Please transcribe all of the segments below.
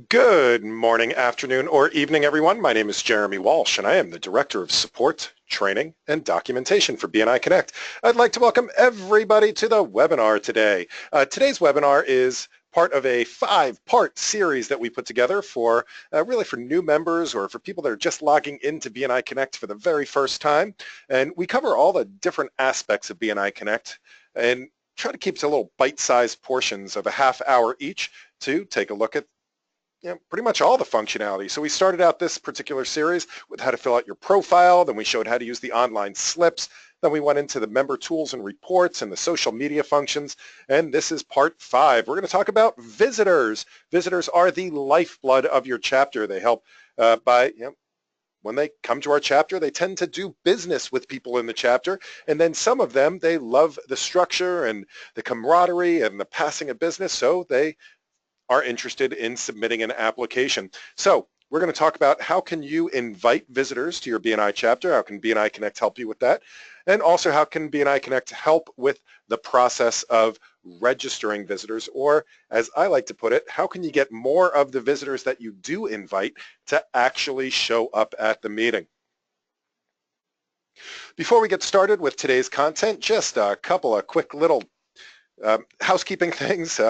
Good morning, afternoon, or evening, everyone. My name is Jeremy Walsh, and I am the Director of Support, Training, and Documentation for BNI Connect. I'd like to welcome everybody to the webinar today. Today's webinar is part of a 5-part series that we put together for really for new members or for people that are just logging into BNI Connect for the very first time. And we cover all the different aspects of BNI Connect and try to keep it to little bite-sized portions of a half hour each to take a look at pretty much all the functionality. So we started out this particular series with how to fill out your profile, then we showed how to use the online slips, then we went into the member tools and reports and the social media functions, and this is part 5. We're going to talk about visitors. Visitors are the lifeblood of your chapter. They help when they come to our chapter, they tend to do business with people in the chapter, and then some of them, they love the structure and the camaraderie and the passing of business, so they are interested in submitting an application. So we're going to talk about how can you invite visitors to your BNI chapter, how can BNI Connect help you with that, and also how can BNI Connect help with the process of registering visitors, or as I like to put it, how can you get more of the visitors that you do invite to actually show up at the meeting? Before we get started with today's content, just a couple of quick little housekeeping things.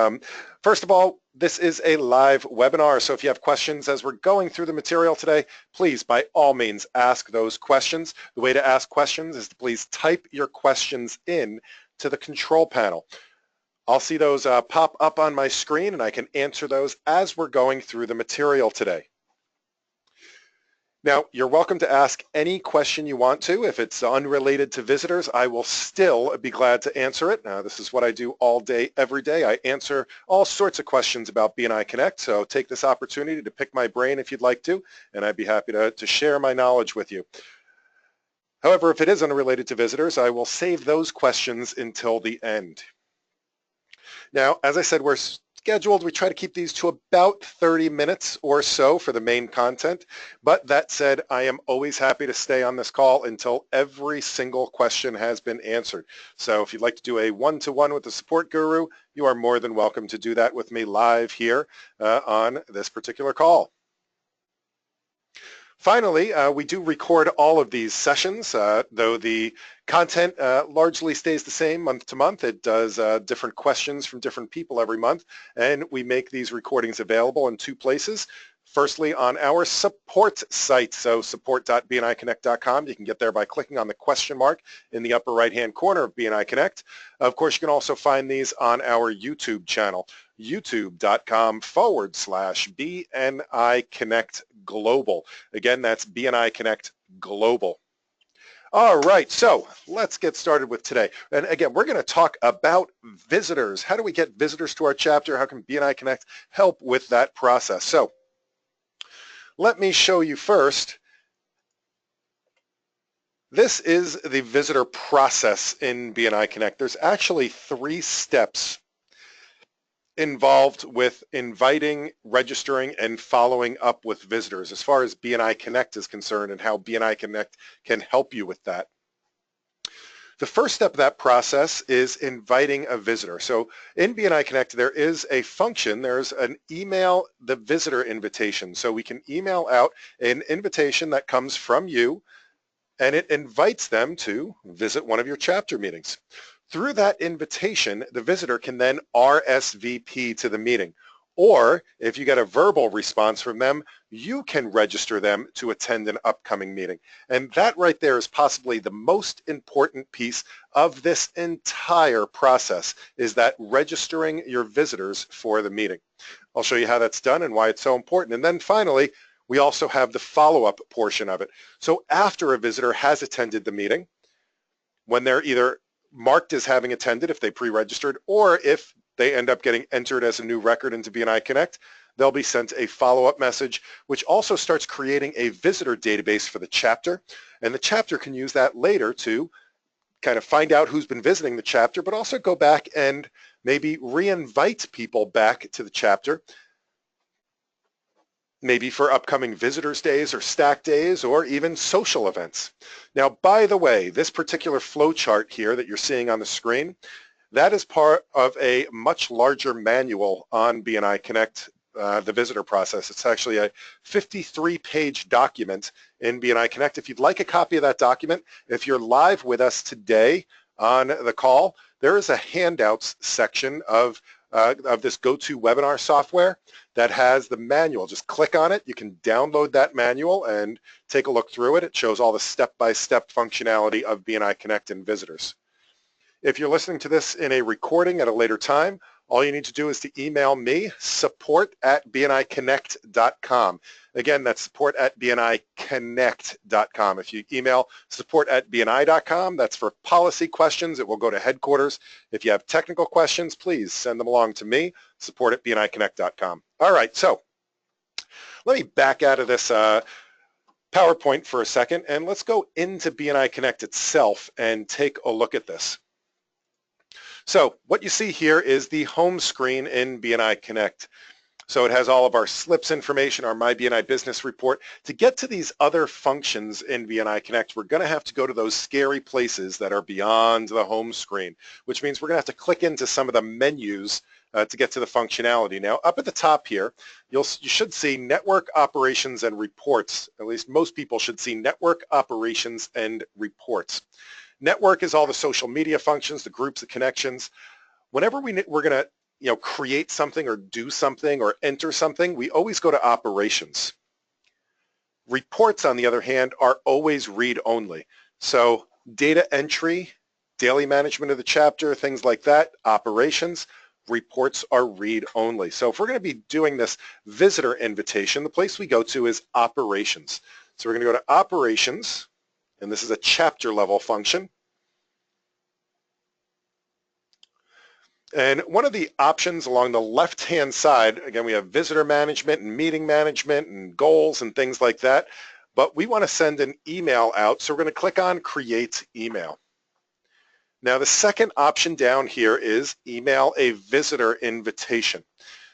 First of all, this is a live webinar, so if you have questions as we're going through the material today, please, by all means, ask those questions. The way to ask questions is to please type your questions in to the control panel. I'll see those pop up on my screen, and I can answer those as we're going through the material today. Now, you're welcome to ask any question you want to. If it's unrelated to visitors, I will still be glad to answer it. This is what I do all day, every day. I answer all sorts of questions about BNI Connect, so take this opportunity to pick my brain if you'd like to, and I'd be happy to share my knowledge with you. However, if it is unrelated to visitors, I will save those questions until the end. Now, as I said, we're scheduled. We try to keep these to about 30 minutes or so for the main content. But that said, I am always happy to stay on this call until every single question has been answered. So if you'd like to do a one-to-one with the support guru, you are more than welcome to do that with me live here on this particular call. Finally, we do record all of these sessions, though the content largely stays the same month to month. It does different questions from different people every month, and we make these recordings available in 2 places. Firstly, on our support site, so support.bniconnect.com. You can get there by clicking on the question mark in the upper right-hand corner of BNI Connect. Of course, you can also find these on our YouTube channel, youtube.com/BNI Connect Global. Again, that's BNI Connect Global. All right, so let's get started with today. And again, we're going to talk about visitors. How do we get visitors to our chapter? How can BNI Connect help with that process? So let me show you first. This is the visitor process in BNI Connect. There's actually 3 steps involved with inviting, registering, and following up with visitors as far as BNI Connect is concerned and how BNI Connect can help you with that. The first step of that process is inviting a visitor. So in BNI Connect, there is a function, there's an email the visitor invitation. So we can email out an invitation that comes from you, and it invites them to visit one of your chapter meetings. Through that invitation, the visitor can then RSVP to the meeting. Or if you get a verbal response from them, you can register them to attend an upcoming meeting. And that right there is possibly the most important piece of this entire process, is that registering your visitors for the meeting. I'll show you how that's done and why it's so important. And then finally, we also have the follow-up portion of it. So after a visitor has attended the meeting, when they're either marked as having attended if they pre-registered, or if they end up getting entered as a new record into BNI Connect, they'll be sent a follow-up message, which also starts creating a visitor database for the chapter. And the chapter can use that later to kind of find out who's been visiting the chapter, but also go back and maybe re-invite people back to the chapter, maybe for upcoming visitors days or stack days or even social events. Now, by the way, this particular flow chart here that you're seeing on the screen, that is part of a much larger manual on BNI Connect the visitor process. It's actually a 53-page document in BNI Connect. If you'd like a copy of that document, if you're live with us today on the call, there is a handouts section of this GoToWebinar software that has the manual. Just click on it. You can download that manual and take a look through it. It shows all the step-by-step functionality of BNI Connect and visitors. If you're listening to this in a recording at a later time, all you need to do is to email me, support@bniconnect.com. Again, that's support@bniconnect.com. If you email support@bni.com, that's for policy questions. It will go to headquarters. If you have technical questions, please send them along to me, support@bniconnect.com. All right, so let me back out of this PowerPoint for a second, and let's go into BNI Connect itself and take a look at this. So what you see here is the home screen in BNI Connect. So it has all of our slips information, our My BNI Business Report. To get to these other functions in BNI Connect, we're going to have to go to those scary places that are beyond the home screen, which means we're going to have to click into some of the menus to get to the functionality. Now, up at the top here, you should see Network Operations and Reports. At least most people should see Network Operations and Reports. Network is all the social media functions, the groups, the connections. Whenever we're going to create something or do something or enter something, we always go to operations. Reports, on the other hand, are always read-only. So data entry, daily management of the chapter, things like that, operations, reports are read-only. So if we're going to be doing this visitor invitation, the place we go to is operations. So we're going to go to operations, and this is a chapter level function. And one of the options along the left-hand side, again, we have visitor management and meeting management and goals and things like that, but we want to send an email out, so we're going to click on Create Email. Now, the second option down here is Email a Visitor Invitation.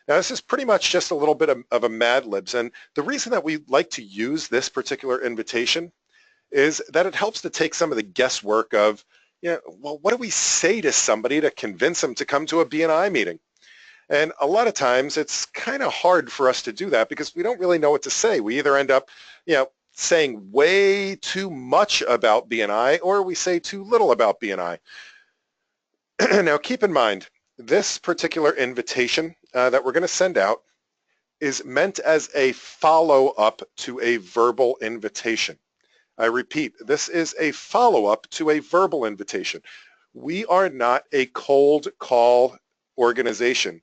Now, this is pretty much just a little bit of a Mad Libs, and the reason that we like to use this particular invitation is that it helps to take some of the guesswork of, well, what do we say to somebody to convince them to come to a BNI meeting? And a lot of times it's kind of hard for us to do that because we don't really know what to say. We either end up, saying way too much about BNI or we say too little about BNI. Now, keep in mind, this particular invitation that we're going to send out is meant as a follow-up to a verbal invitation. I repeat, this is a follow-up to a verbal invitation. We are not a cold call organization.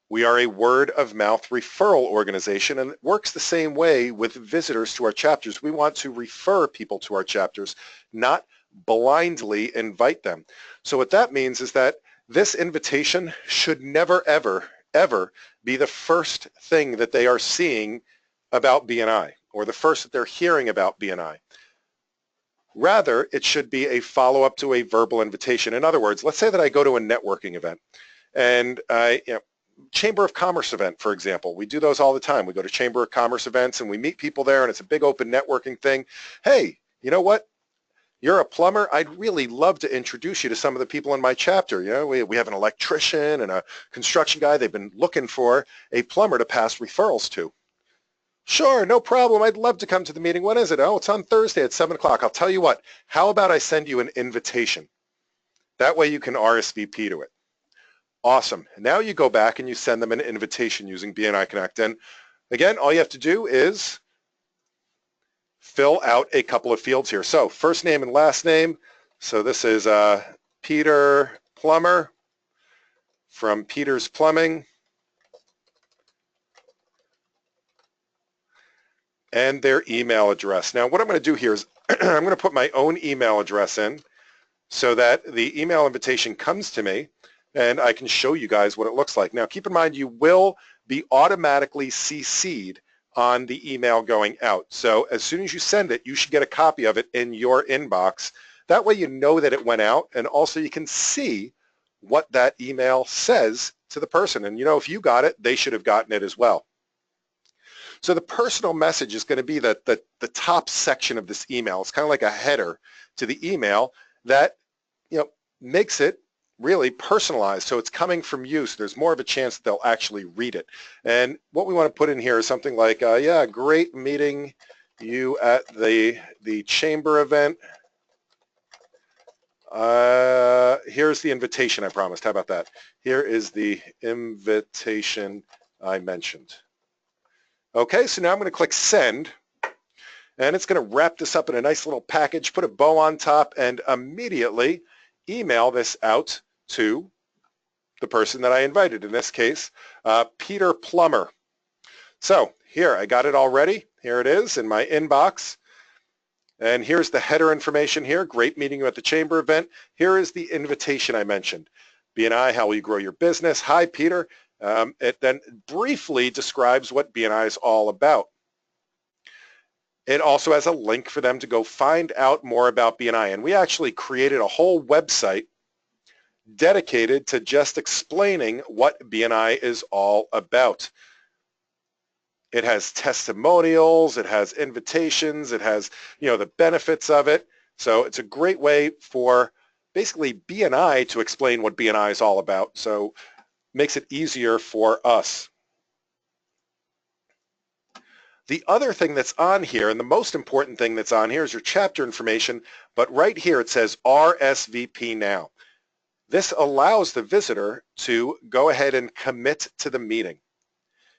We are a word-of-mouth referral organization, and it works the same way with visitors to our chapters. We want to refer people to our chapters, not blindly invite them. So what that means is that this invitation should never, ever, ever be the first thing that they are seeing about BNI, or the first that they're hearing about BNI. Rather, it should be a follow-up to a verbal invitation. In other words, let's say that I go to a networking event, and Chamber of Commerce event, for example. We do those all the time. We go to Chamber of Commerce events, and we meet people there, and it's a big open networking thing. Hey, you know what? You're a plumber. I'd really love to introduce you to some of the people in my chapter. We have an electrician and a construction guy. They've been looking for a plumber to pass referrals to. Sure, no problem. I'd love to come to the meeting. When is it? Oh, it's on Thursday at 7 o'clock. I'll tell you what. How about I send you an invitation? That way you can RSVP to it. Awesome. Now you go back and you send them an invitation using BNI Connect. And again, all you have to do is fill out a couple of fields here. So first name and last name. So this is Peter Plummer from Peter's Plumbing. And their email address. Now what I'm going to do here is I'm going to put my own email address in so that the email invitation comes to me and I can show you guys what it looks like. Now keep in mind you will be automatically CC'd on the email going out. So as soon as you send it, you should get a copy of it in your inbox. That way you know that it went out, and also you can see what that email says to the person. And if you got it, they should have gotten it as well. So the personal message is going to be the top section of this email. It's kind of like a header to the email that makes it really personalized, so it's coming from you, so there's more of a chance that they'll actually read it. And what we want to put in here is something like, yeah, great meeting you at the chamber event. Here's the invitation I promised. How about that? Here is the invitation I mentioned. Okay, so now I'm going to click send, and it's going to wrap this up in a nice little package, put a bow on top, and immediately email this out to the person that I invited, in this case, Peter Plummer. So here, I got it already. Here it is in my inbox. And here's the header information here. Great meeting you at the chamber event. Here is the invitation I mentioned. BNI, how will you grow your business? Hi, Peter. It then briefly describes what BNI is all about. It also has a link for them to go find out more about BNI. And we actually created a whole website dedicated to just explaining what BNI is all about. It has testimonials, it has invitations, it has, the benefits of it. So it's a great way for basically BNI to explain what BNI is all about. So makes it easier for us. The other thing that's on here, and the most important thing that's on here, is your chapter information, but right here it says RSVP now. This allows the visitor to go ahead and commit to the meeting.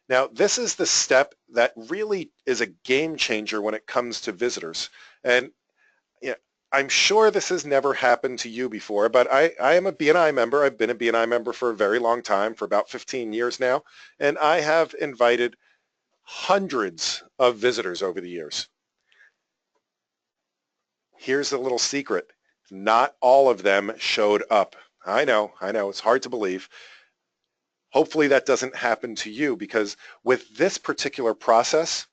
Now, this is the step that really is a game changer when it comes to visitors. And I'm sure this has never happened to you before, but I am a BNI member. I've been a BNI member for a very long time, for about 15 years now, and I have invited hundreds of visitors over the years. Here's the little secret. Not all of them showed up. I know, it's hard to believe. Hopefully that doesn't happen to you, because with this particular process,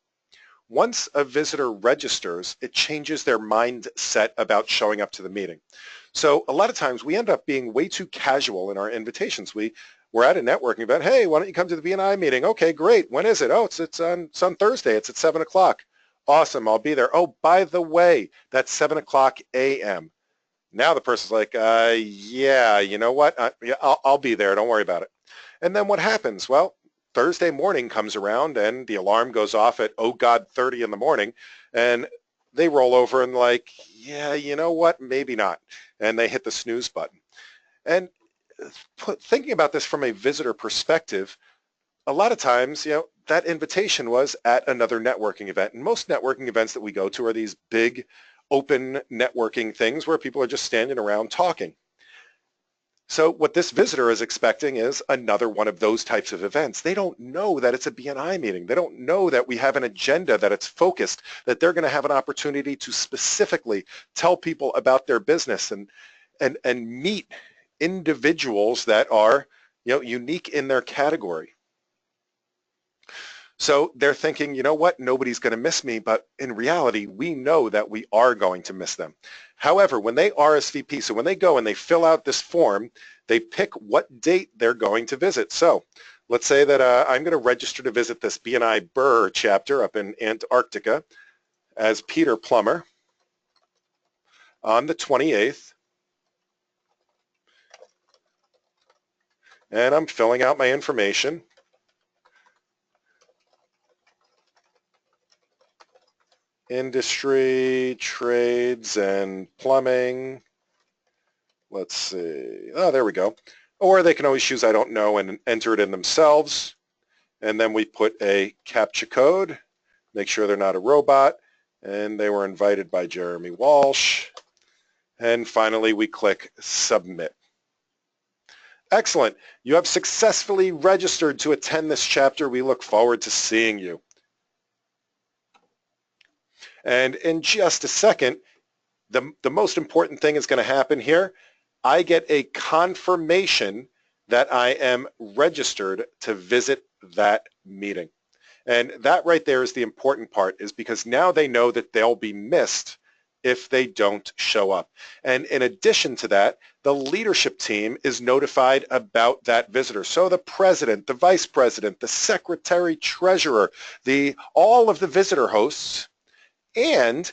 once a visitor registers, it changes their mindset about showing up to the meeting. So a lot of times we end up being way too casual in our invitations. We're at a networking event. Hey, why don't you come to the BNI meeting? Okay, great. When is it? Oh, it's on Thursday. It's at 7 o'clock. Awesome, I'll be there. Oh, by the way, that's 7 o'clock a.m. Now the person's like, yeah, you know what? I'll be there. Don't worry about it. And then what happens? Well, Thursday morning comes around and the alarm goes off at, oh God, 30 in the morning, and they roll over and like, yeah, you know what? Maybe not. And they hit the snooze button. And thinking about this from a visitor perspective, a lot of times, that invitation was at another networking event. And most networking events that we go to are these big, open networking things where people are just standing around talking. So what this visitor is expecting is another one of those types of events. They don't know that it's a BNI meeting. They don't know that we have an agenda, that it's focused, that they're going to have an opportunity to specifically tell people about their business and meet individuals that are, unique in their category. So they're thinking, you know what, nobody's going to miss me, but in reality, we know that we are going to miss them. However, when they RSVP, so when they go and they fill out this form, they pick what date they're going to visit. So let's say that I'm going to register to visit this BNI Burr chapter up in Antarctica as Peter Plummer on the 28th. And I'm filling out my information. Industry, trades, and plumbing. Let's see. Oh, there we go. Or they can always choose I don't know and enter it in themselves. And then we put a CAPTCHA code, make sure they're not a robot, and they were invited by Jeremy Walsh. And finally, we click Submit. Excellent. You have successfully registered to attend this chapter. We look forward to seeing you. And in just a second, the most important thing is going to happen here. I get a confirmation that I am registered to visit that meeting. And that right there is the important part, is because now they know that they'll be missed if they don't show up. And in addition to that, the leadership team is notified about that visitor. So the president, the vice president, the secretary, treasurer, all of the visitor hosts, and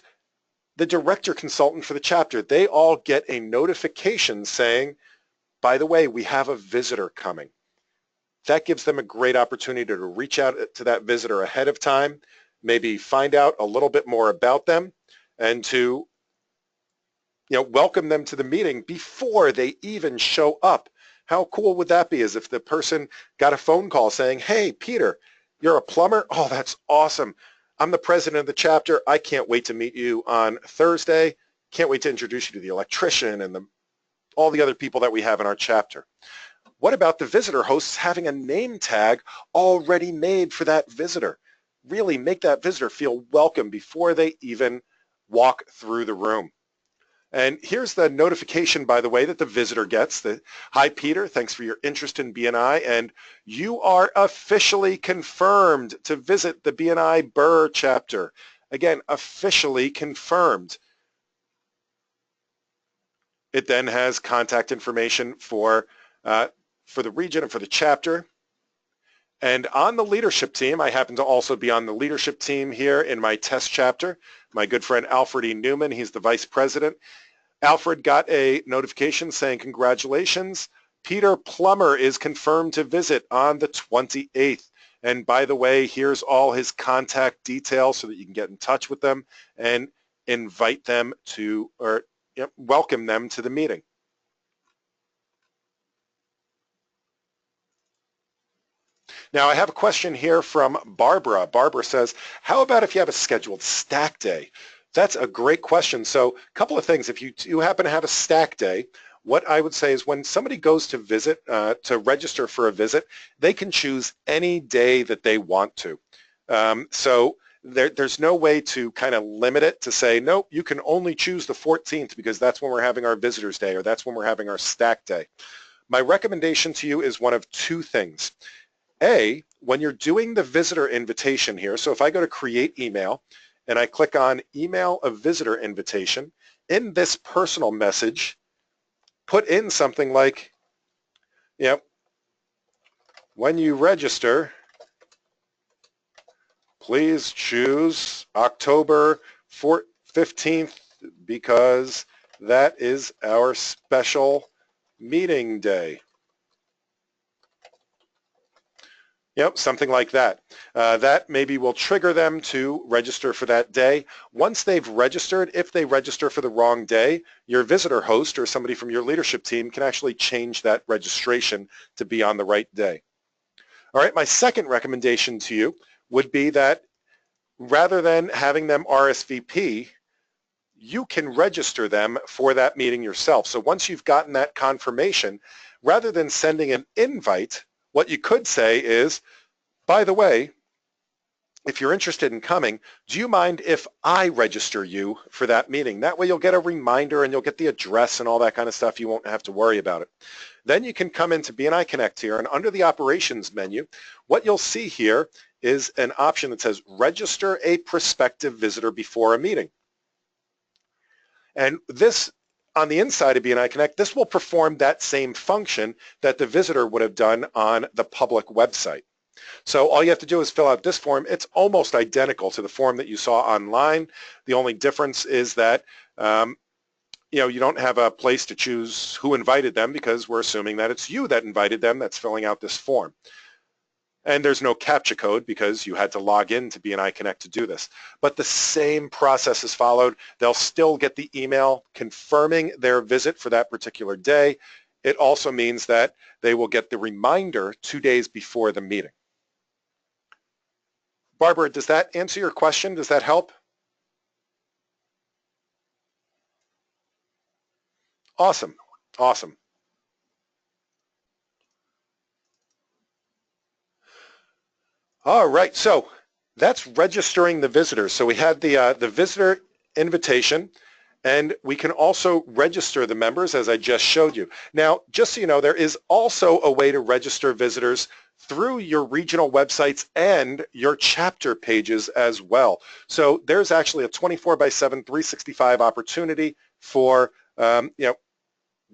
the director consultant for the chapter, they all get a notification saying, by the way, we have a visitor coming. That gives them a great opportunity to reach out to that visitor ahead of time, maybe find out a little bit more about them, and to welcome them to the meeting before they even show up. How cool would that be, as if the person got a phone call saying, hey, Peter, you're a plumber? Oh, that's awesome. I'm the president of the chapter. I can't wait to meet you on Thursday. Can't wait to introduce you to the electrician and all the other people that we have in our chapter. What about the visitor hosts having a name tag already made for that visitor? Really make that visitor feel welcome before they even walk through the room. And here's the notification, by the way, that the visitor gets. Hi, Peter, thanks for your interest in BNI, and you are officially confirmed to visit the BNI Burr chapter. Again, officially confirmed. It then has contact information for the region and for the chapter. And on the leadership team, I happen to also be on the leadership team here in my test chapter. My good friend Alfred E. Newman, he's the vice president. Alfred got a notification saying, congratulations, Peter Plummer is confirmed to visit on the 28th. And by the way, here's all his contact details so that you can get in touch with them and invite them to, or welcome them to the meeting. Now I have a question here from Barbara. Barbara says, how about if you have a scheduled stack day? That's a great question. So a couple of things. If you happen to have a stack day, what I would say is when somebody goes to visit, to register for a visit, they can choose any day that they want to. So there's no way to kind of limit it to say, nope, you can only choose the 14th because that's when we're having our visitors day or that's when we're having our stack day. My recommendation to you is one of two things. A, when you're doing the visitor invitation here, so if I go to create email and I click on email a visitor invitation, in this personal message, put in something like, when you register, please choose October 15th because that is our special meeting day. Something like that. That maybe will trigger them to register for that day. Once they've registered, if they register for the wrong day, your visitor host or somebody from your leadership team can actually change that registration to be on the right day. All right, my second recommendation to you would be that rather than having them RSVP, you can register them for that meeting yourself. So once you've gotten that confirmation, rather than sending an invite, what you could say is, by the way, if you're interested in coming, do you mind if I register you for that meeting? That way you'll get a reminder and you'll get the address and all that kind of stuff. You won't have to worry about it. Then you can come into BNI Connect here, and under the operations menu, what you'll see here is an option that says register a prospective visitor before a meeting. And this, on the inside of BNI Connect, this will perform that same function that the visitor would have done on the public website. So all you have to do is fill out this form. It's almost identical to the form that you saw online. The only difference is that you don't have a place to choose who invited them because we're assuming that it's you that invited them that's filling out this form. And there's no CAPTCHA code because you had to log in to BNI Connect to do this. But the same process is followed. They'll still get the email confirming their visit for that particular day. It also means that they will get the reminder 2 days before the meeting. Barbara, does that answer your question? Does that help? Awesome. Awesome. All right, so that's registering the visitors. So we had the visitor invitation, and we can also register the members as I just showed you. Now, just so you know, there is also a way to register visitors through your regional websites and your chapter pages as well. So there's actually a 24/7, 365 opportunity for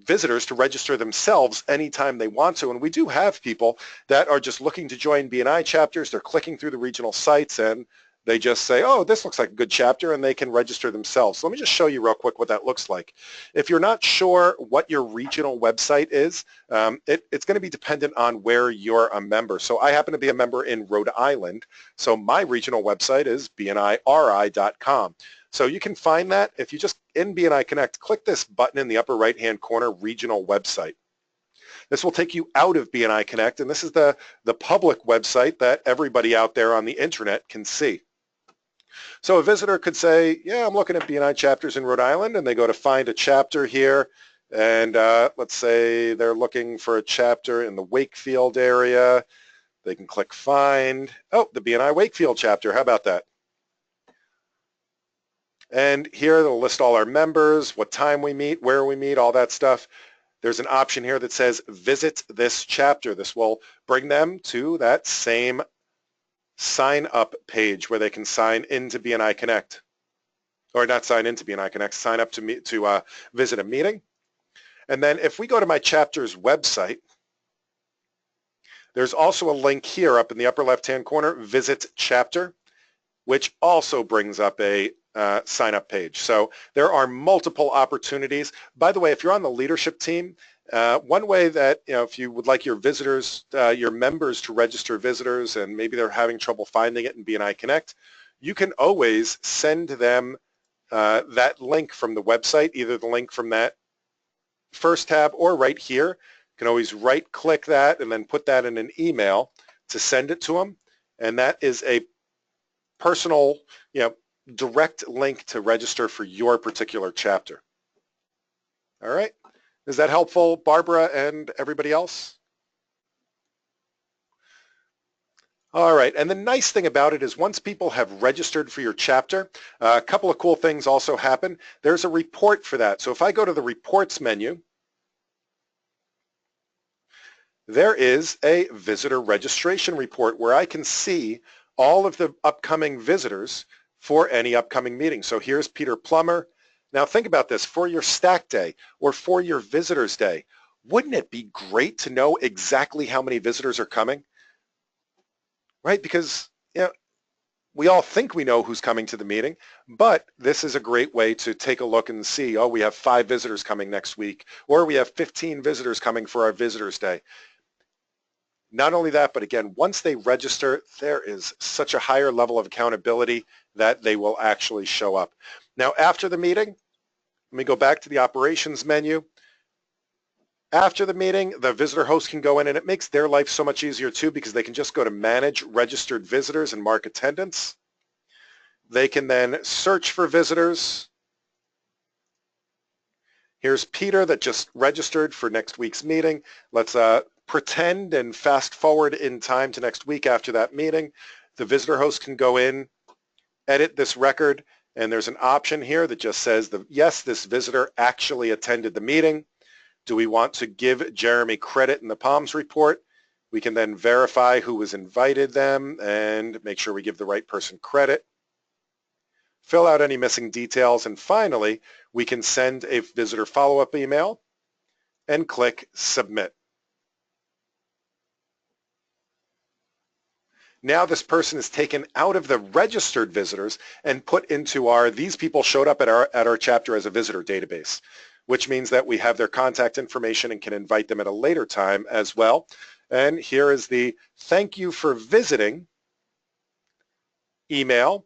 visitors to register themselves anytime they want to. And we do have people that are just looking to join BNI chapters. They're clicking through the regional sites and They just say, oh, this looks like a good chapter, and they can register themselves. So let me just show you real quick what that looks like. If you're not sure what your regional website is, it's going to be dependent on where you're a member. So I happen to be a member in Rhode Island, so my regional website is bniri.com. So you can find that if you just, in BNI Connect, click this button in the upper right-hand corner, Regional Website. This will take you out of BNI Connect, and this is the public website that everybody out there on the internet can see. So a visitor could say, yeah, I'm looking at BNI chapters in Rhode Island, and they go to find a chapter here, and let's say they're looking for a chapter in the Wakefield area. They can click Find. Oh, the BNI Wakefield chapter. How about that? And here they'll list all our members, what time we meet, where we meet, all that stuff. There's an option here that says Visit this chapter. This will bring them to that same sign up page where they can sign into BNI Connect, or not sign into BNI Connect, sign up to visit a meeting. And then if we go to my chapter's website, there's also a link here up in the upper left-hand corner, Visit Chapter, which also brings up a sign up page. So there are multiple opportunities. By the way, if you're on the leadership team, one way that, if you would like your visitors, your members to register visitors, and maybe they're having trouble finding it in BNI Connect, you can always send them that link from the website, either the link from that first tab or right here. You can always right-click that and then put that in an email to send it to them, and that is a personal, direct link to register for your particular chapter. All right. Is that helpful, Barbara and everybody else? All right, and the nice thing about it is once people have registered for your chapter, a couple of cool things also happen. There's a report for that. So if I go to the Reports menu, there is a visitor registration report where I can see all of the upcoming visitors for any upcoming meeting. So here's Peter Plummer. Now think about this, for your stack day or for your visitors day, wouldn't it be great to know exactly how many visitors are coming? Right, because we all think we know who's coming to the meeting, but this is a great way to take a look and see, oh, we have 5 visitors coming next week, or we have 15 visitors coming for our visitors day. Not only that, but again, once they register, there is such a higher level of accountability that they will actually show up. Now, after the meeting, let me go back to the operations menu. After the meeting, the visitor host can go in, and it makes their life so much easier too, because they can just go to Manage Registered Visitors and mark attendance. They can then search for visitors. Here's Peter that just registered for next week's meeting. Let's pretend and fast forward in time to next week after that meeting. The visitor host can go in, edit this record, and there's an option here that just says, yes, this visitor actually attended the meeting. Do we want to give Jeremy credit in the POMS report? We can then verify who was invited them and make sure we give the right person credit. Fill out any missing details, and finally, we can send a visitor follow-up email and click Submit. Now this person is taken out of the registered visitors and put into these people showed up at our chapter as a visitor database, which means that we have their contact information and can invite them at a later time as well. And here is the thank you for visiting email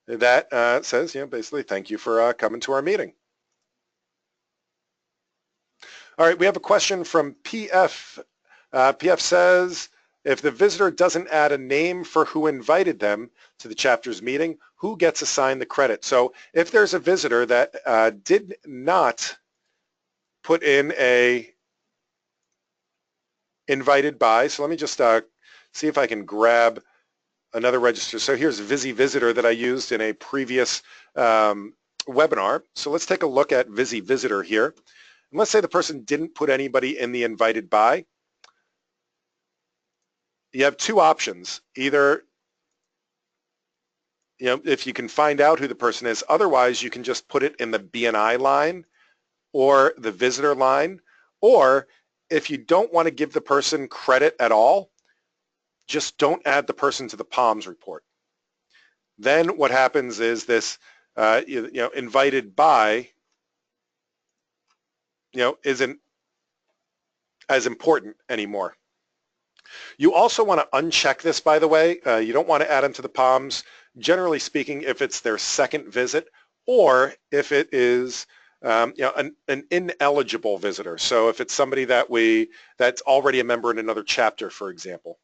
that says, basically, thank you for coming to our meeting. All right, we have a question from PF. PF says, if the visitor doesn't add a name for who invited them to the chapter's meeting, who gets assigned the credit? So if there's a visitor that did not put in a invited by, so let me just see if I can grab another register. So here's Visi Visitor that I used in a previous webinar. So let's take a look at Visi Visitor here. And let's say the person didn't put anybody in the invited by. You have 2 options. Either, if you can find out who the person is, otherwise you can just put it in the BNI line or the visitor line, or if you don't want to give the person credit at all, just don't add the person to the POMS report. then what happens is this, invited by, isn't as important anymore. You also want to uncheck this, by the way. You don't want to add them to the POMs, generally speaking, if it's their second visit or if it is an ineligible visitor. So if it's somebody that's already a member in another chapter, for example.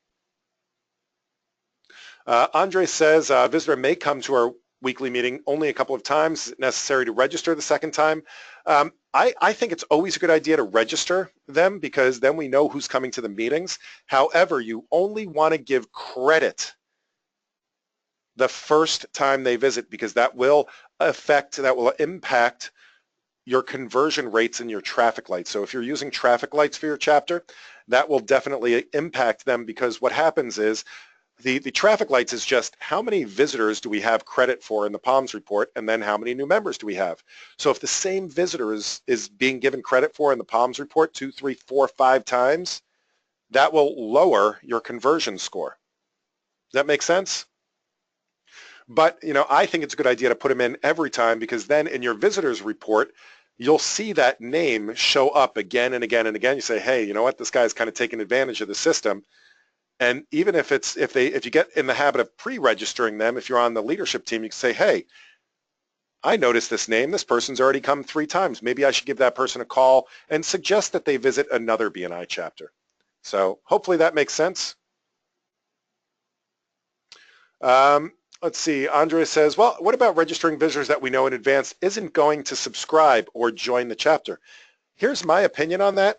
Andre says, a visitor may come to our weekly meeting only a couple of times. Is it necessary to register the second time? I think it's always a good idea to register them because then we know who's coming to the meetings. However, you only want to give credit the first time they visit because that will impact your conversion rates and your traffic lights. So if you're using traffic lights for your chapter, that will definitely impact them because what happens is the traffic lights is just how many visitors do we have credit for in the POMS report and then how many new members do we have. So if the same visitor is being given credit for in the POMS report 2, 3, 4, 5 times, that will lower your conversion score. Does that make sense? But, I think it's a good idea to put them in every time because then in your visitors report, you'll see that name show up again and again and again. You say, hey, you know what, this guy's kind of taking advantage of the system. And even if you get in the habit of pre-registering them, if you're on the leadership team, you can say, hey, I noticed this name. This person's already come 3 times. Maybe I should give that person a call and suggest that they visit another BNI chapter. So hopefully that makes sense. Let's see. Andrea says, well, what about registering visitors that we know in advance isn't going to subscribe or join the chapter? Here's my opinion on that.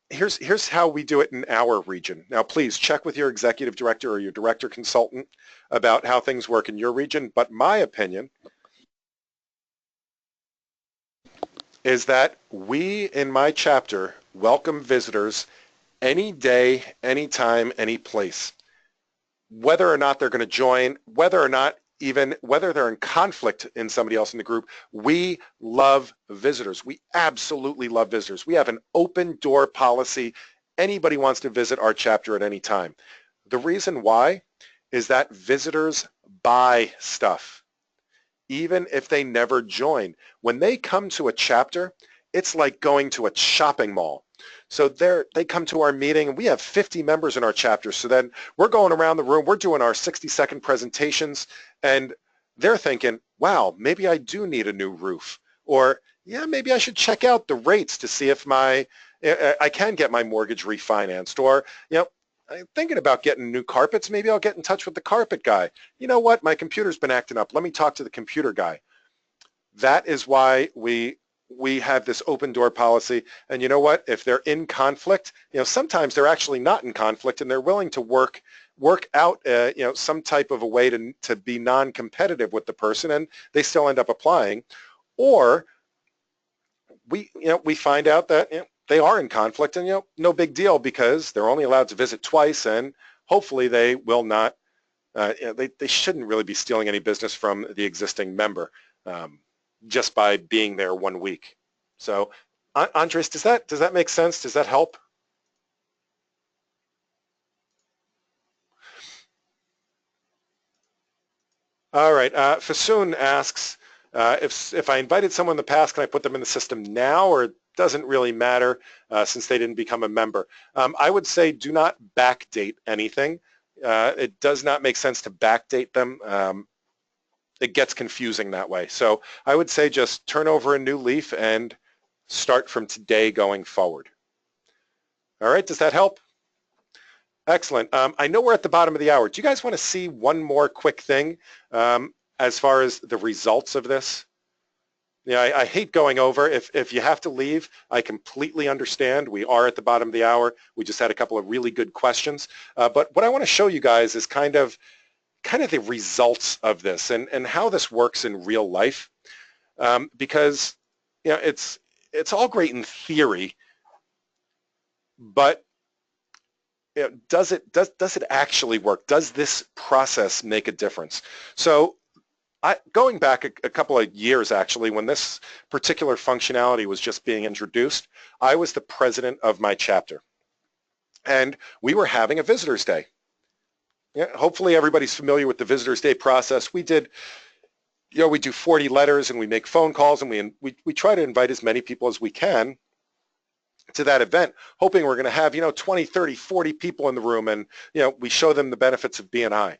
Here's how we do it in our region. Now, please check with your executive director or your director consultant about how things work in your region. But my opinion is that we in my chapter welcome visitors any day, anytime, any place. Whether or not they're going to join, whether they're in conflict in somebody else in the group, we love visitors. We absolutely love visitors. We have an open door policy. Anybody wants to visit our chapter at any time. The reason why is that visitors buy stuff, even if they never join. When they come to a chapter, it's like going to a shopping mall. So they come to our meeting, and we have 50 members in our chapter. So then we're going around the room, we're doing our 60-second presentations, and they're thinking, wow, maybe I do need a new roof. Or, yeah, maybe I should check out the rates to see if I can get my mortgage refinanced. Or, I'm thinking about getting new carpets. Maybe I'll get in touch with the carpet guy. You know what? My computer's been acting up. Let me talk to the computer guy. That is why we have this open door policy. And you know what? If they're in conflict, sometimes they're actually not in conflict and they're willing to work out, some type of a way to be non-competitive with the person, and they still end up applying. Or we find out that they are in conflict, and no big deal because they're only allowed to visit twice, and hopefully they will not. They shouldn't really be stealing any business from the existing member. Just by being there 1 week. So, Andres, does that make sense? Does that help? All right. Fasoon asks, if I invited someone in the past, can I put them in the system now, or it doesn't really matter since they didn't become a member? I would say do not backdate anything. It does not make sense to backdate them. It gets confusing that way. So I would say just turn over a new leaf and start from today going forward. All right, does that help? Excellent. I know we're at the bottom of the hour. Do you guys want to see one more quick thing as far as the results of this? I hate going over. If you have to leave, I completely understand. We are at the bottom of the hour. We just had a couple of really good questions. But what I want to show you guys is kind of the results of this and how this works in real life, because it's all great in theory, but does it actually work? Does this process make a difference? So going back a couple of years, actually, when this particular functionality was just being introduced, I was the president of my chapter, and we were having a visitors day. Yeah, hopefully everybody's familiar with the Visitors Day process. We did, we do 40 letters and we make phone calls and we try to invite as many people as we can to that event, hoping we're going to have, 20, 30, 40 people in the room, and, we show them the benefits of BNI.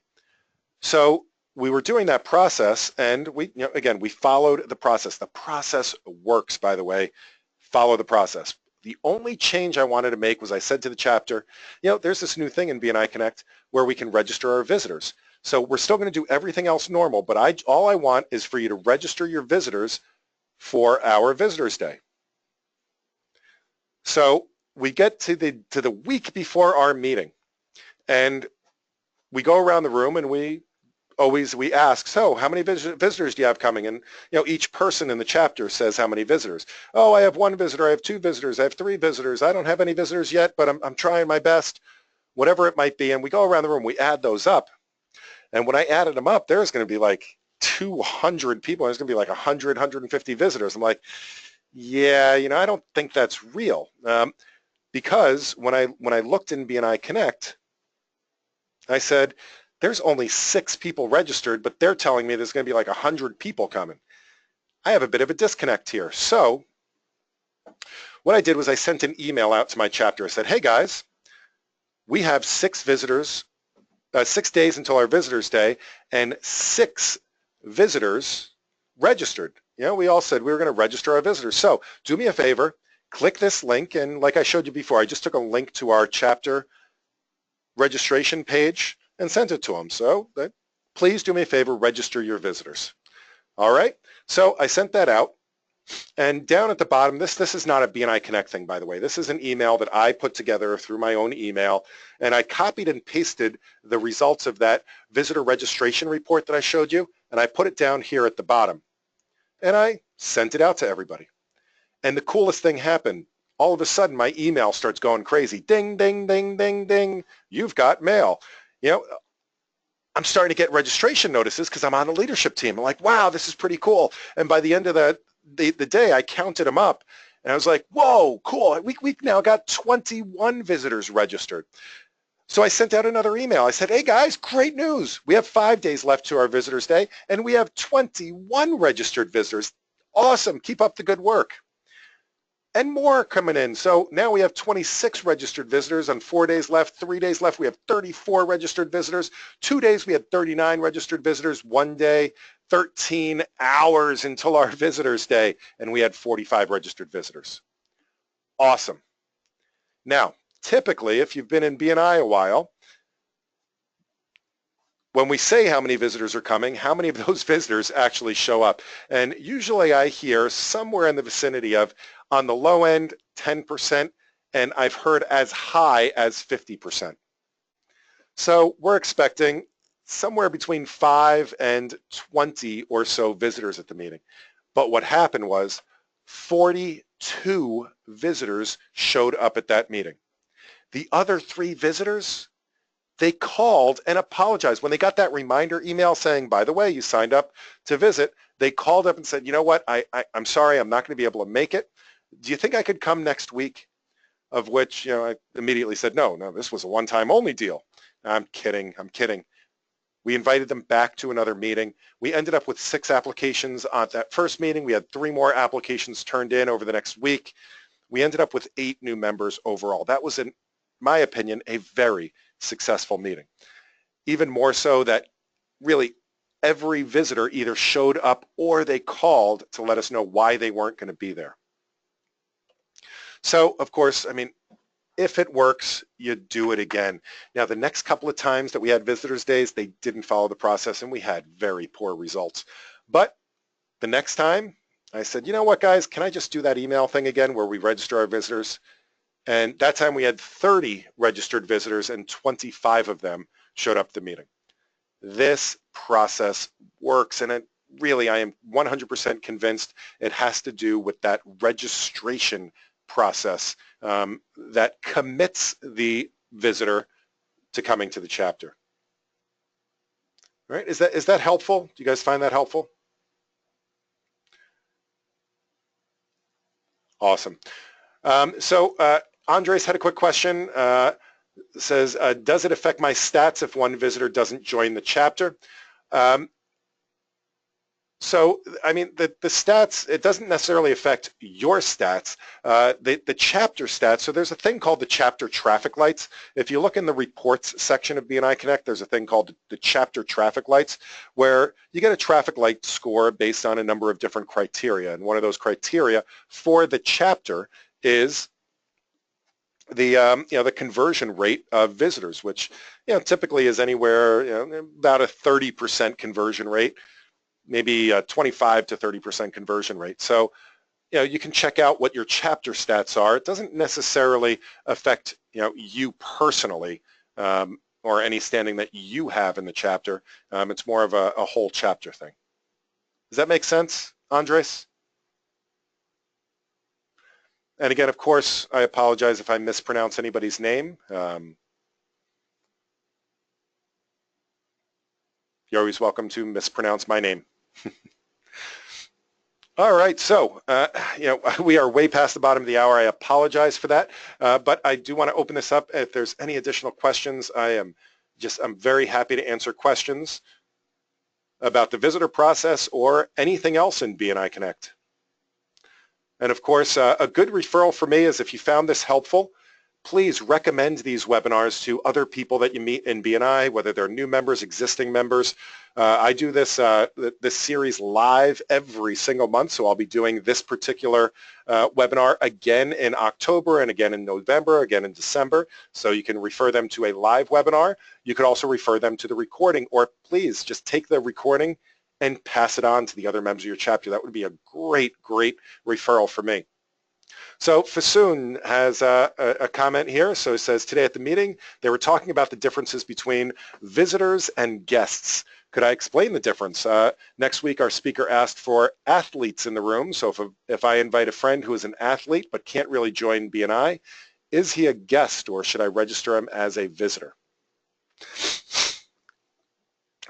So we were doing that process, and we, again, we followed the process. The process works, by the way. Follow the process. The only change I wanted to make was I said to the chapter, there's this new thing in BNI Connect where we can register our visitors. So we're still going to do everything else normal, but all I want is for you to register your visitors for our Visitors Day. So we get to the week before our meeting, and we go around the room and we ask, so how many visitors do you have coming? And each person in the chapter says how many visitors. Oh, I have one visitor, I have two visitors, I have three visitors, I don't have any visitors yet, but I'm trying my best, whatever it might be. And we go around the room, we add those up. And when I added them up, there's going to be like 200 people. There's going to be like 100, 150 visitors. I'm like, yeah, I don't think that's real. Because when I looked in BNI Connect, I said, there's only 6 people registered, but they're telling me there's going to be like 100 people coming. I have a bit of a disconnect here. So what I did was I sent an email out to my chapter. I said, hey guys, we have 6 visitors, 6 days until our Visitors Day, and 6 visitors registered. We all said we were going to register our visitors. So do me a favor, click this link, and like I showed you before, I just took a link to our chapter registration page and sent it to them. So please do me a favor, register your visitors. All right, so I sent that out, and down at the bottom, this is not a BNI Connect thing, by the way. This is an email that I put together through my own email, and I copied and pasted the results of that visitor registration report that I showed you, and I put it down here at the bottom, and I sent it out to everybody. And the coolest thing happened. All of a sudden, my email starts going crazy. Ding, ding, ding, ding, ding. You've got mail. I'm starting to get registration notices because I'm on the leadership team. I'm like, wow, this is pretty cool. And by the end of the day, I counted them up, and I was like, whoa, cool. We now got 21 visitors registered. So I sent out another email. I said, hey guys, great news. We have 5 days left to our Visitors Day, and we have 21 registered visitors. Awesome. Keep up the good work. And more coming in. So now we have 26 registered visitors on 4 days left, 3 days left. We have 34 registered visitors. 2 days we had 39 registered visitors. 1 day, 13 hours until our Visitors Day, and we had 45 registered visitors. Awesome. Now, typically, if you've been in BNI a while, when we say how many visitors are coming, how many of those visitors actually show up? And usually I hear somewhere in the vicinity of, on the low end, 10%, and I've heard as high as 50%. So we're expecting somewhere between 5 and 20 or so visitors at the meeting. But what happened was 42 visitors showed up at that meeting. The other 3 visitors, they called and apologized. When they got that reminder email saying, by the way, you signed up to visit, they called up and said, you know what, I'm sorry, I'm not going to be able to make it. Do you think I could come next week? Of which, I immediately said, no, this was a one-time only deal. I'm kidding. We invited them back to another meeting. We ended up with 6 applications at that first meeting. We had 3 more applications turned in over the next week. We ended up with 8 new members overall. That was, in my opinion, a very successful meeting. Even more so that really every visitor either showed up or they called to let us know why they weren't going to be there. So, of course, if it works, you do it again. Now, the next couple of times that we had Visitors Days, they didn't follow the process, and we had very poor results. But the next time, I said, you know what, guys, can I just do that email thing again where we register our visitors? And that time we had 30 registered visitors, and 25 of them showed up at the meeting. This process works, and I am 100% convinced it has to do with that registration process that commits the visitor to coming to the chapter. Right? Is that helpful? Do you guys find that helpful? Awesome. So Andres had a quick question. It says, does it affect my stats if one visitor doesn't join the chapter? So, I mean, the stats, it doesn't necessarily affect your stats, the chapter stats. So there's a thing called the chapter traffic lights. If you look in the reports section of BNI Connect, there's a thing called the chapter traffic lights, where you get a traffic light score based on a number of different criteria. And one of those criteria for the chapter is the the conversion rate of visitors, which typically is anywhere about a 30% conversion rate, maybe a 25 to 30% conversion rate. So you can check out what your chapter stats are. It doesn't necessarily affect you personally or any standing that you have in the chapter. It's more of a whole chapter thing. Does that make sense, Andres? And again, of course, I apologize if I mispronounce anybody's name. You're always welcome to mispronounce my name. All right, so we are way past the bottom of the hour. I apologize for that, but I do want to open this up. If there's any additional questions, I'm very happy to answer questions about the visitor process or anything else in BNI Connect. And of course, a good referral for me is if you found this helpful, please recommend these webinars to other people that you meet in BNI, whether they're new members, existing members. I do this series live every single month, so I'll be doing this particular webinar again in October and again in November, again in December. So you can refer them to a live webinar. You could also refer them to the recording, or please just take the recording and pass it on to the other members of your chapter. That would be a great, great referral for me. So Fasoon has a comment here. So it says, today at the meeting, they were talking about the differences between visitors and guests. Could I explain the difference? Next week, our speaker asked for athletes in the room. So if I invite a friend who is an athlete but can't really join BNI, is he a guest or should I register him as a visitor?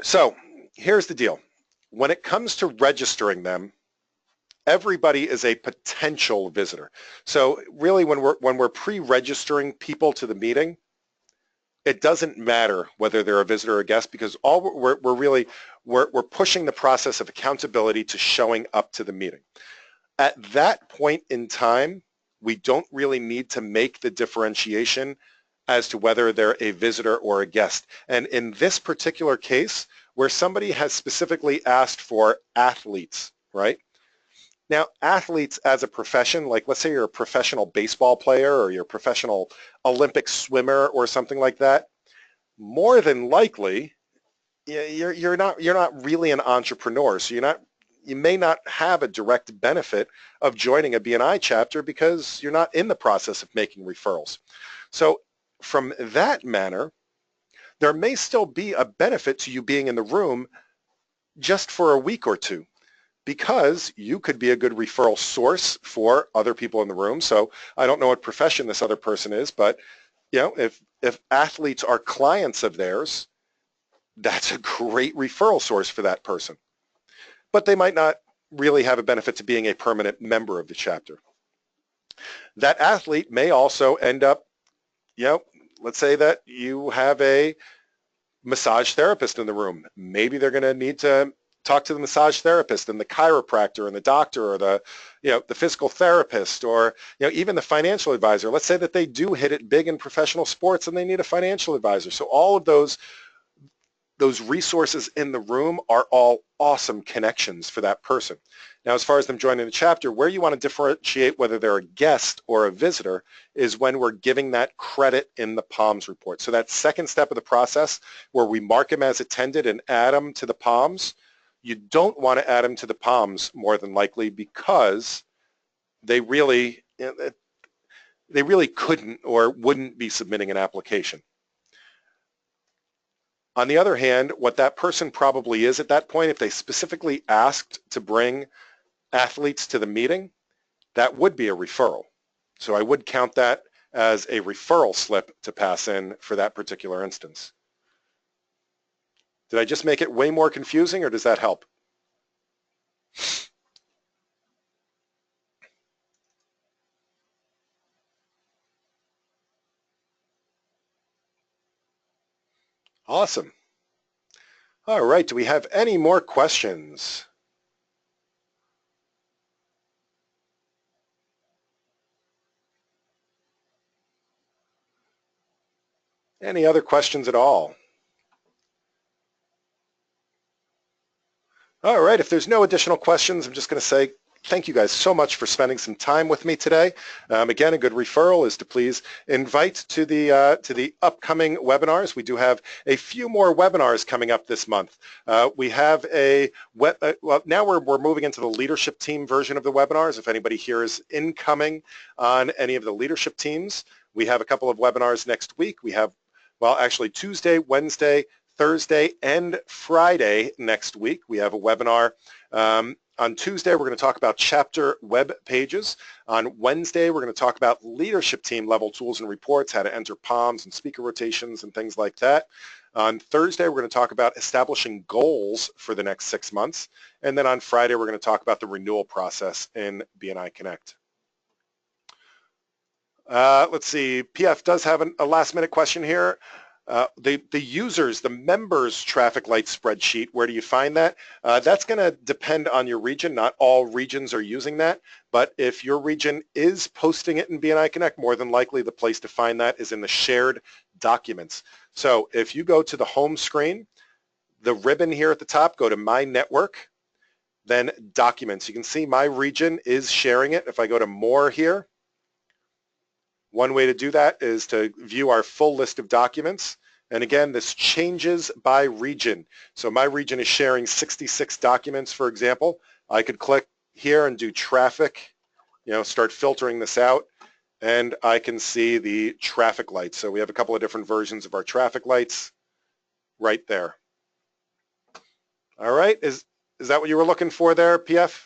So here's the deal. When it comes to registering them, everybody is a potential visitor. So really when we're pre-registering people to the meeting, it doesn't matter whether they're a visitor or a guest, because all we're pushing the process of accountability to showing up to the meeting. At that point in time, we don't really need to make the differentiation as to whether they're a visitor or a guest. And in this particular case, where somebody has specifically asked for athletes, right? Now, athletes as a profession, like let's say you're a professional baseball player or you're a professional Olympic swimmer or something like that, more than likely, you're not really an entrepreneur. So you may not have a direct benefit of joining a BNI chapter because you're not in the process of making referrals. So from that manner, there may still be a benefit to you being in the room just for a week or two, because you could be a good referral source for other people in the room. So I don't know what profession this other person is, but if athletes are clients of theirs, that's a great referral source for that person. But they might not really have a benefit to being a permanent member of the chapter. That athlete may also end up, let's say that you have a massage therapist in the room. Maybe they're going to need to talk to the massage therapist and the chiropractor and the doctor or the physical therapist or even the financial advisor. Let's say that they do hit it big in professional sports and they need a financial advisor. So all of those resources in the room are all awesome connections for that person. Now, as far as them joining the chapter, where you want to differentiate whether they're a guest or a visitor is when we're giving that credit in the PALMS report. So that second step of the process where we mark them as attended and add them to the PALMS, you don't want to add them to the PALMS more than likely because they really couldn't or wouldn't be submitting an application. On the other hand, what that person probably is at that point, if they specifically asked to bring athletes to the meeting, that would be a referral. So I would count that as a referral slip to pass in for that particular instance. Did I just make it way more confusing, or does that help? Awesome. All right, do we have any more questions? Any other questions at all? All right, if there's no additional questions, I'm just going to say thank you guys so much for spending some time with me today. Again, a good referral is to please invite to the upcoming webinars. We do have a few more webinars coming up this month. We have well, now we're moving into the leadership team version of the webinars. If anybody here is incoming on any of the leadership teams, we have a couple of webinars next week. We have, well, actually Tuesday, Wednesday, Thursday, and Friday next week. We have a webinar. On Tuesday, we're going to talk about chapter web pages. On Wednesday, we're going to talk about leadership team level tools and reports, how to enter POMs and speaker rotations and things like that. On Thursday, we're going to talk about establishing goals for the next 6 months. And then on Friday, we're going to talk about the renewal process in BNI Connect. Let's see, PF does have a last minute question here. The users, the members traffic light spreadsheet, where do you find that? That's going to depend on your region. Not all regions are using that, but if your region is posting it in BNI Connect, more than likely the place to find that is in the shared documents. So if you go to the home screen, the ribbon here at the top, go to My Network, then Documents. You can see my region is sharing it. If I go to More here, one way to do that is to view our full list of documents. And again, this changes by region. So my region is sharing 66 documents, for example. I could click here and do traffic, start filtering this out, and I can see the traffic lights. So we have a couple of different versions of our traffic lights right there. All right, is that what you were looking for there, PF?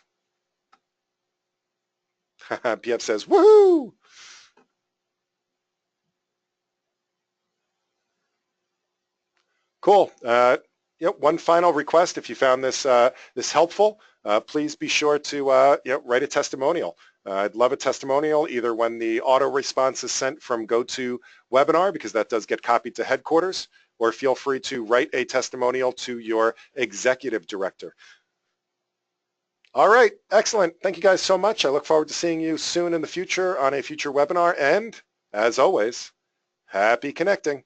PF says, woohoo! Cool. One final request: if you found this this helpful, please be sure to write a testimonial. I'd love a testimonial either when the auto response is sent from GoToWebinar, because that does get copied to headquarters, or feel free to write a testimonial to your executive director. All right, excellent. Thank you guys so much. I look forward to seeing you soon in the future on a future webinar, and as always, happy connecting.